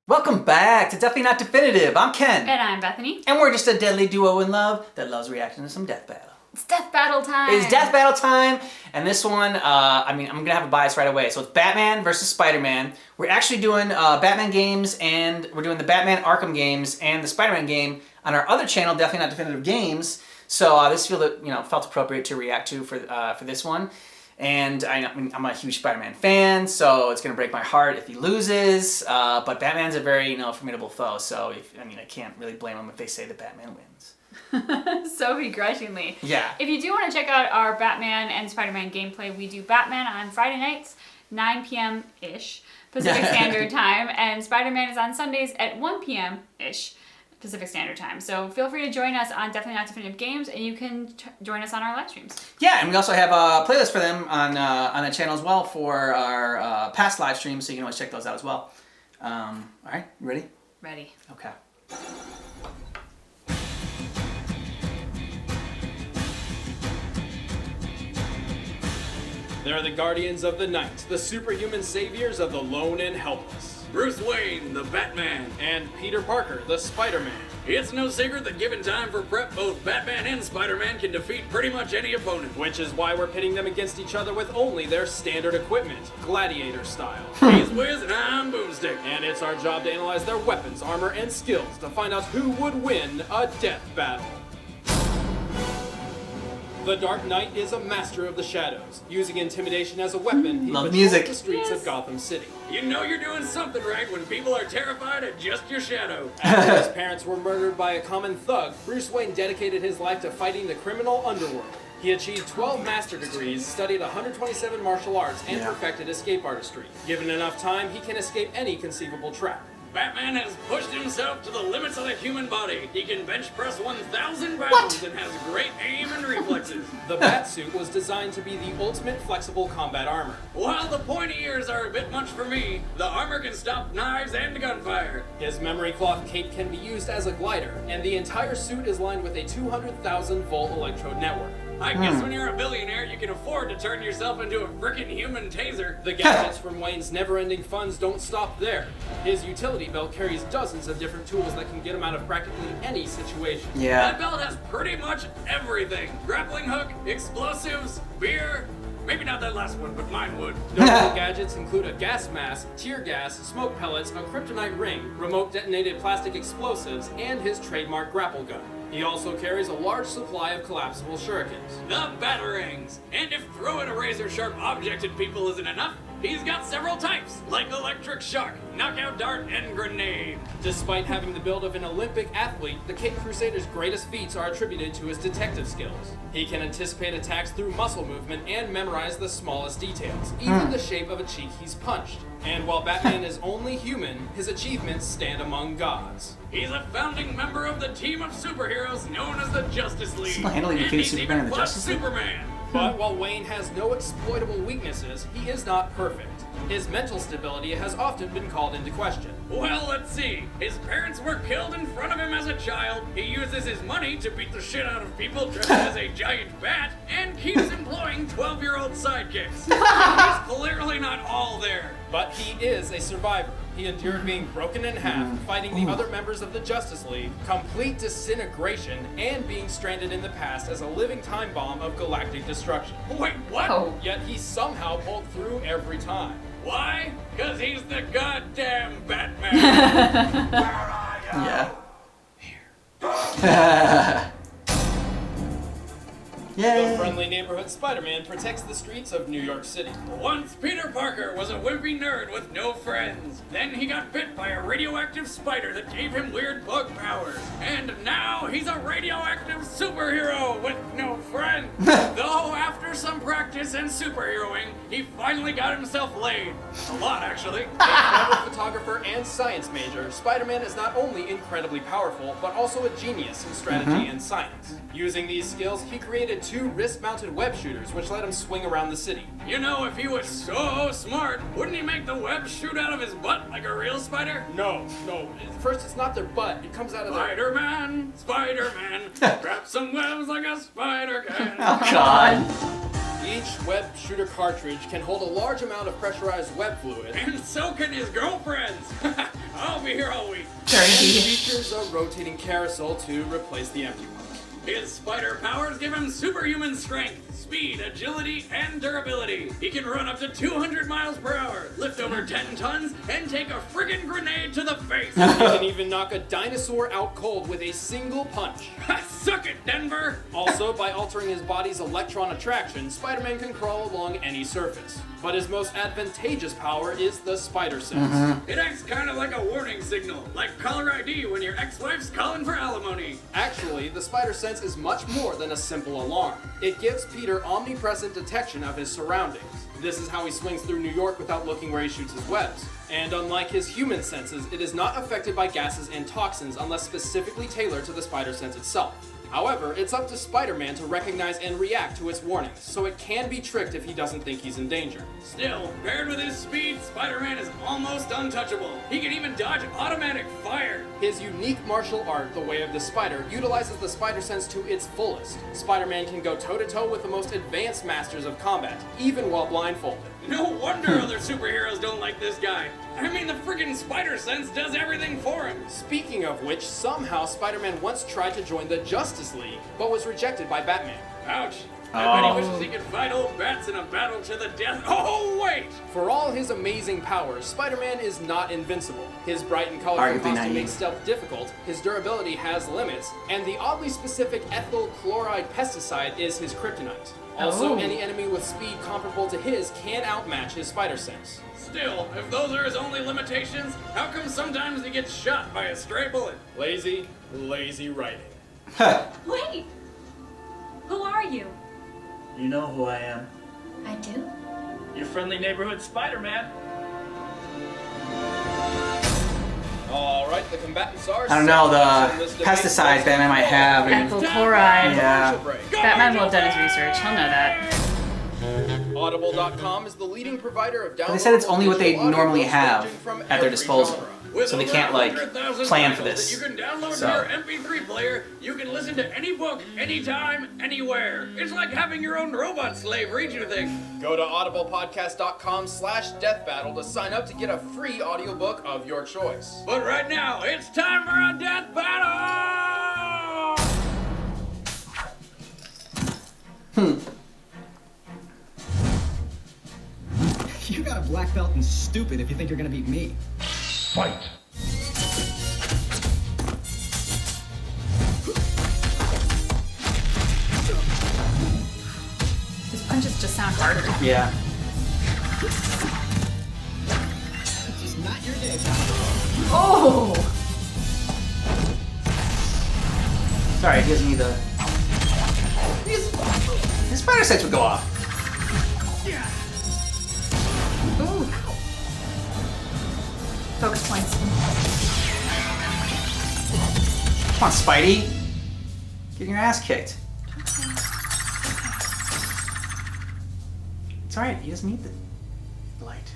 Welcome back to Definitely Not Definitive. I'm Ken. And I'm Bethany. And we're just a deadly duo in love that loves reacting to some death battle. It's death battle time. It's death battle time. And this one, I'm going to have a bias right away. So it's Batman versus Spider-Man. We're actually doing Batman games, and we're doing the Batman Arkham games and the Spider-Man game on our other channel, Definitely Not Definitive Games. So this felt appropriate to react to for this one. And I'm a huge Spider-Man fan, so it's gonna break my heart if he loses. But Batman's a very formidable foe, so I can't really blame them if they say that Batman wins. So begrudgingly. Yeah. If you do want to check out our Batman and Spider-Man gameplay, we do Batman on Friday nights, 9 p.m.-ish Pacific Standard Time, and Spider-Man is on Sundays at 1 p.m.-ish Pacific Standard Time. So feel free to join us on Definitely Not Definitive Games, and you can join us on our live streams. Yeah, and we also have a playlist for them on the channel as well for our past live streams, so you can always check those out as well. All right, you ready? Ready. Okay. They're the guardians of the night, the superhuman saviors of the lone and helpless. Bruce Wayne, the Batman. And Peter Parker, the Spider-Man. It's no secret that given time for prep, both Batman and Spider-Man can defeat pretty much any opponent. Which is why we're pitting them against each other with only their standard equipment, gladiator style. He's Wiz and I'm Boomstick. And it's our job to analyze their weapons, armor, and skills to find out who would win a death battle. The Dark Knight is a master of the shadows. Using intimidation as a weapon, he Love patrols music. the streets Yes. of Gotham City. You know you're doing something right when people are terrified at just your shadow. After his parents were murdered by a common thug, Bruce Wayne dedicated his life to fighting the criminal underworld. He achieved 12 master degrees, studied 127 martial arts, and perfected escape artistry. Given enough time, he can escape any conceivable trap. Batman has pushed himself to the limits of the human body. He can bench press 1,000 pounds and has great aim and reflexes. The Batsuit was designed to be the ultimate flexible combat armor. While the pointy ears are a bit much for me, the armor can stop knives and gunfire. His memory cloth cape can be used as a glider, and the entire suit is lined with a 200,000 volt electrode network. I guess when you're a billionaire, you can afford to turn yourself into a frickin' human taser. The gadgets from Wayne's never-ending funds don't stop there. His utility belt carries dozens of different tools that can get him out of practically any situation. That Yeah. belt has pretty much everything. Grappling hook, explosives, beer. Maybe not that last one, but mine would. Notable gadgets include a gas mask, tear gas, smoke pellets, a kryptonite ring, remote detonated plastic explosives, and his trademark grapple gun. He also carries a large supply of collapsible shurikens. The batarangs. And if throwing a razor-sharp object at people isn't enough, he's got several types, like electric shock, knockout dart, and grenade. Despite having the build of an Olympic athlete, the Cape Crusader's greatest feats are attributed to his detective skills. He can anticipate attacks through muscle movement and memorize the smallest details, even the shape of a cheek he's punched. And while Batman is only human, his achievements stand among gods. He's a founding member of the team of superheroes known as the Justice League. Single-handedly And defeated he's Superman even in the fought Justice League? Superman. But while Wayne has no exploitable weaknesses, he is not perfect. His mental stability has often been called into question. Well, let's see. His parents were killed in front of him as a child. He uses his money to beat the shit out of people dressed as a giant bat and keeps employing 12-year-old sidekicks. He's clearly not all there. But he is a survivor. He endured being broken in half, fighting the other members of the Justice League, complete disintegration, and being stranded in the past as a living time bomb of galactic destruction. Wait, what? Oh. Yet he somehow pulled through every time. Why? Because he's the goddamn Batman. Where are you? Yeah. The Yay. friendly neighborhood Spider-Man protects the streets of New York City. Once Peter Parker was a wimpy nerd with no friends. Then he got bit by a radioactive spider that gave him weird bug powers. And now he's a radioactive superhero with no friends. Though after some practice and superheroing, he finally got himself laid. A lot, actually. A travel photographer and science major, Spider-Man is not only incredibly powerful, but also a genius in strategy and science. Using these skills, he created 2 wrist-mounted web shooters, which let him swing around the city. You know, if he was so smart, wouldn't he make the web shoot out of his butt like a real spider? No. First, it's not their butt. It comes out of their... Spider-Man, wrap some webs like a spider can. Oh God. Each web shooter cartridge can hold a large amount of pressurized web fluid. And so can his girlfriends. I'll be here all week. And features a rotating carousel to replace the empty one. His spider powers give him superhuman strength, speed, agility, and durability. He can run up to 200 miles per hour, lift over 10 tons, and take a friggin' grenade to the face. He can even knock a dinosaur out cold with a single punch. Suck it, Denver! Also, by altering his body's electron attraction, Spider-Man can crawl along any surface. But his most advantageous power is the spider sense. It acts kind of like a warning signal, like caller ID when your ex-wife's calling for alimony. Actually, the spider sense is much more than a simple alarm. It gives Peter omnipresent detection of his surroundings. This is how he swings through New York without looking where he shoots his webs. And unlike his human senses, it is not affected by gases and toxins unless specifically tailored to the spider sense itself. However, it's up to Spider-Man to recognize and react to its warnings, so it can be tricked if he doesn't think he's in danger. Still, paired with his speed, Spider-Man is almost untouchable. He can even dodge automatic fire. His unique martial art, the Way of the Spider, utilizes the spider sense to its fullest. Spider-Man can go toe-to-toe with the most advanced masters of combat, even while blindfolded. No wonder other superheroes don't like this guy. I mean, the friggin' spider sense does everything for him. Speaking of which, somehow Spider-Man once tried to join the Justice League, but was rejected by Batman. Ouch. I bet he wishes he could fight old bats in a battle to the death. Oh, wait! For all his amazing powers, Spider-Man is not invincible. His bright and colorful costume makes stealth difficult, his durability has limits, and the oddly specific ethyl chloride pesticide is his kryptonite. Also, any enemy with speed comparable to his can outmatch his spider sense. Still, if those are his only limitations, how come sometimes he gets shot by a stray bullet? Lazy writing. Wait! Who are you? You know who I am. I do? Your friendly neighborhood Spider-Man. Alright, the combatants are... I don't know, the pesticide Batman might have. And, Ethyl chloride. yeah. Batman will have done his research. He'll know that. Audible.com is the leading provider of downloadable. They said it's only what they digital normally audiobooks have ranging from at their every disposal. genre. With So they over can't, like, 100,000 plan for titles this. that you can download So. to your MP3 player, you can listen to any book, anytime, anywhere. It's like having your own robot slave read you things. Go to audiblepodcast.com/deathbattle to sign up to get a free audiobook of your choice. But right now, it's time for a death battle! You got a black belt and stupid if you think you're gonna beat me. Fight! His punches just sound harder. Yeah. It's just not your day. Oh! Sorry, he doesn't need the... His spider sense would go off. Ooh. Focus points. Come on, Spidey. Getting your ass kicked. It's alright, he doesn't need the light.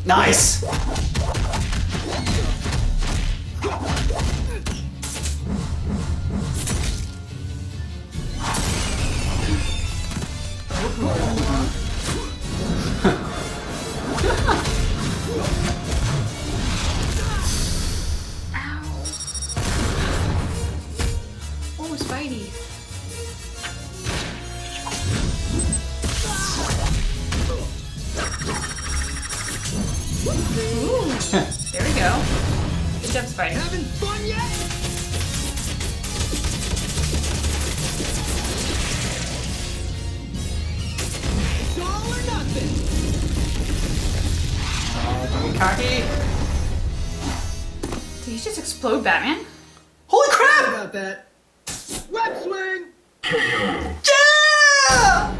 Nice! Oh, Spidey. Ooh. There we go. Good job, Spidey. Having fun yet? It's all or nothing. Cocky. Did he just explode Batman? Holy How crap! about that? Web swing! Yeah!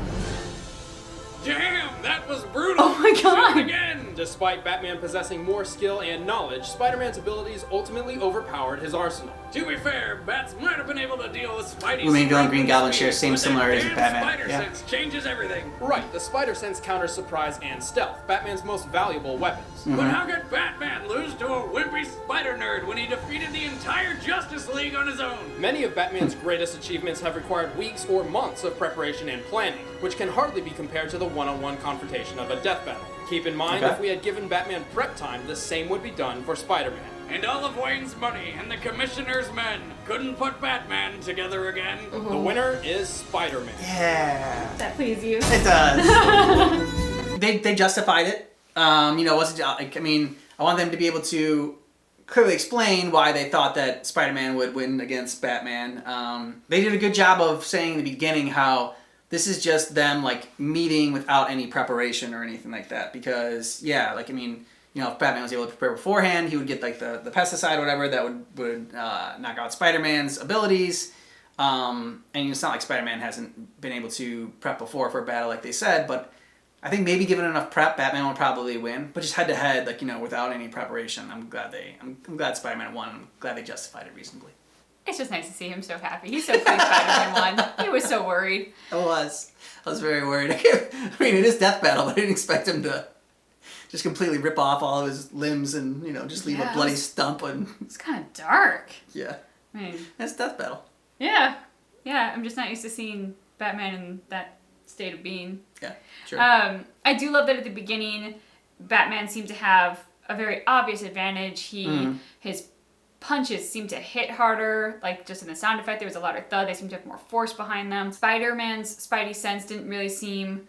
Damn, that was brutal! Oh my God. Do it again! Despite Batman possessing more skill and knowledge, Spider-Man's abilities ultimately overpowered his arsenal. To be fair, Bats might have been able to deal with Spidey's Main villain strength Green and Goblin speed, shares same but that similarities with damn Batman. Spider Yeah. sense changes everything. Right, the Spider Sense counters surprise and stealth, Batman's most valuable weapons. But how could Batman lose to a wimpy spider nerd when he defeated the entire Justice League on his own? Many of Batman's greatest achievements have required weeks or months of preparation and planning, which can hardly be compared to the one-on-one confrontation of a death battle. Keep in mind, Okay. if we had given Batman prep time, the same would be done for Spider-Man. And all of Wayne's money and the Commissioner's men couldn't put Batman together again. The winner is Spider-Man. Yeah. Does that please you? It does. they justified it. It wasn't like, I mean, I want them to be able to clearly explain why they thought that Spider-Man would win against Batman. They did a good job of saying in the beginning how this is just them like meeting without any preparation or anything like that. Because if Batman was able to prepare beforehand, he would get like the pesticide or whatever that would knock out Spider-Man's abilities. And it's not like Spider-Man hasn't been able to prep before for a battle like they said, but I think maybe given enough prep, Batman will probably win. But just head to head, without any preparation, I'm glad Spider-Man won. I'm glad they justified it reasonably. It's just nice to see him so happy. He's so pleased Spider-Man won. He was so worried. I was very worried. I mean, it is death battle, but I didn't expect him to just completely rip off all of his limbs and just leave a Yeah, bloody it was- stump. And It's kind of dark. yeah, I mean, it's death battle. yeah. I'm just not used to seeing Batman in that state of being. Yeah, sure. I do love that at the beginning, Batman seemed to have a very obvious advantage. His punches seemed to hit harder, like just in the sound effect, there was a louder thud. They seemed to have more force behind them. Spider-Man's Spidey sense didn't really seem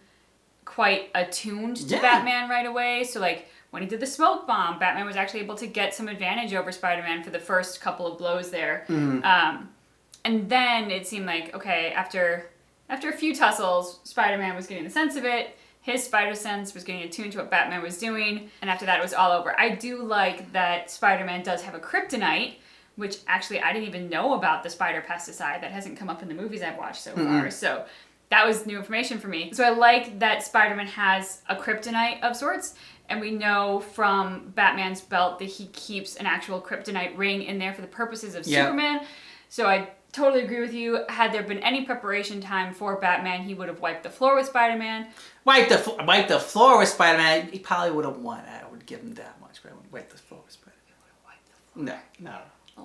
quite attuned to Yeah. Batman right away. So like when he did the smoke bomb, Batman was actually able to get some advantage over Spider-Man for the first couple of blows there. And then it seemed like, okay, after a few tussles, Spider-Man was getting the sense of it. His spider sense was getting attuned to what Batman was doing. And after that, it was all over. I do like that Spider-Man does have a kryptonite, which actually I didn't even know about the spider pesticide. That hasn't come up in the movies I've watched so far. So that was new information for me. So I like that Spider-Man has a kryptonite of sorts. And we know from Batman's belt that he keeps an actual kryptonite ring in there for the purposes of Superman. So I totally agree with you. Had there been any preparation time for Batman, he would have wiped the floor with Spider-Man. Wipe the floor with Spider-Man. He probably would have won. I would give him that much, but I wouldn't wipe the floor with Spider-Man. No. A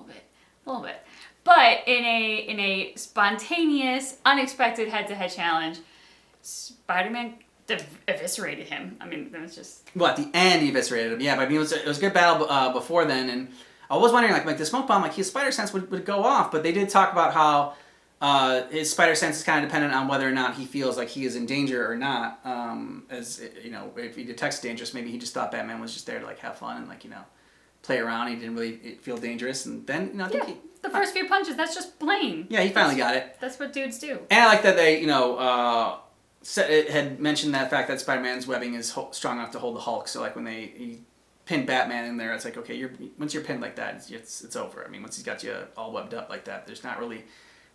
little bit. But in a spontaneous, unexpected head-to-head challenge, Spider-Man eviscerated him. I mean, that was just... Well, at the end, he eviscerated him. Yeah, but I mean, it was a good battle before then, and I was wondering, like the smoke bomb, like his spider sense would go off, but they did talk about how his spider sense is kind of dependent on whether or not he feels like he is in danger or not. If he detects dangerous, maybe he just thought Batman was just there to like have fun and play around. He didn't really feel dangerous, and then I think the first few punches, that's just plain. he finally got it. That's what dudes do. And I like that they it had mentioned that fact that Spider-Man's webbing is strong enough to hold the Hulk. So like when he pinned Batman in there, it's like, okay, once you're pinned like that, it's over. I mean, once he's got you all webbed up like that, there's not really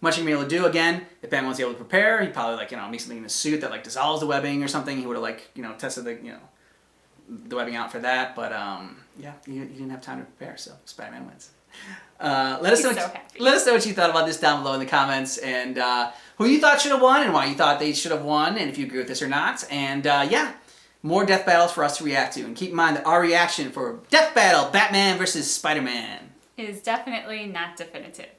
much you're gonna be able to do. Again, if Batman was able to prepare, he'd probably make something in his suit that dissolves the webbing or something. He would have tested the webbing out for that. But he didn't have time to prepare, so Spider-Man wins. Let us know what you thought about this down below in the comments, and who you thought should have won and why you thought they should have won, and if you agree with this or not. And more death battles for us to react to. And keep in mind that our reaction for Death Battle Batman versus Spider-Man Is definitely not definitive.